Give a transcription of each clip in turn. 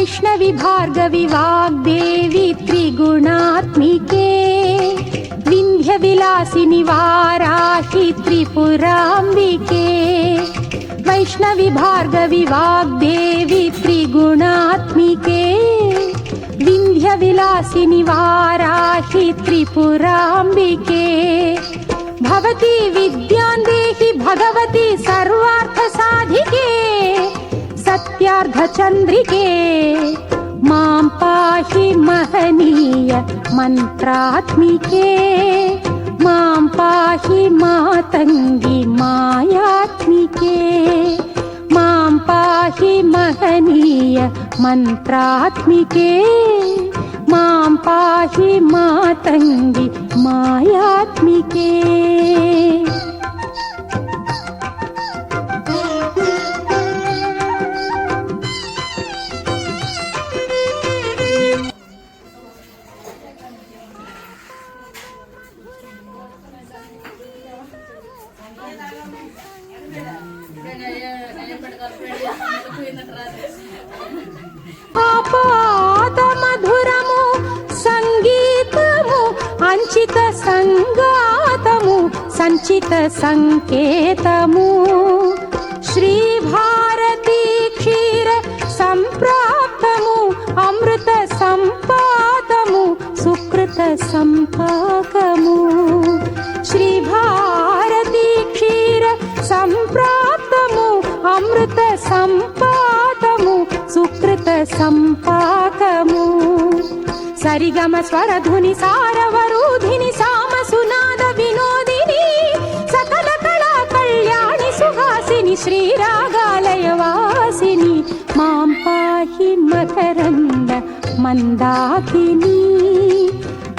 వైష్ణవి భార్గవి వాగ్దేవి త్రిగుణాత్మికే వింధ్య విలాసిని వారాహి త్రిపురాంబికే వైష్ణవి భార్గవి వాగ్దేవి త్రిగుణాత్మికే వింధ్య విలాసిని వారాహి త్రిపురాంబికే భవతి విద్యాం దేహి భగవతి సర్వార్థ సాధికే సత్యార్థ చంద్రికే మాం పాహి మహనీయ మంత్రాత్మికే మాం పాహి మాతంగి మాయాత్మికే మాం పాహి మహనీయ మంత్రాత్మికే మాం పాహి మాతంగి మాయాత్మికే. ఆపాద మధురము సంగీతము అంచిత సంగాతము సంచిత సంకేతము శ్రీ భారతీ క్షీర సంప్రాప్తము అమృత సంపాదము సుకృత సంపాకము శ్రీ భారతీ క్షీర సంప్రాప్తము అమృత సంపాదము సుకృత సంపాకము సరిగమ స్వరధుని సారవరూధిని సామ సునాద వినోదిని సకల కళా కళ్యాణి సుహాసిని శ్రీరాగాలయ వాసిని మాం పాహి మకరంద మందాకిని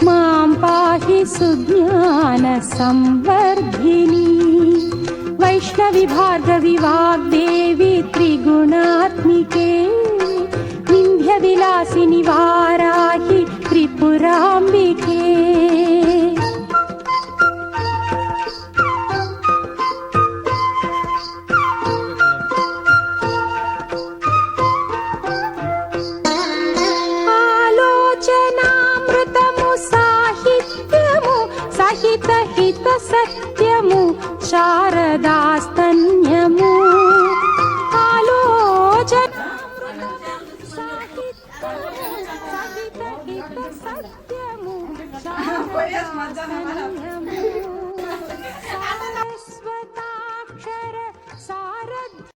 మాం పాహి సుజ్ఞాన సంవర్ధిని వైష్ణవి భార్గవి వాగ్దేవి త్రిగుణాత్మికే వింధ్య విలాసిని వారాహి త్రిపురాంబికే. ఆలోచనామృతము సాహిత్యము సహిత హిత సత్యము శారదాస్తన్యము సత్యము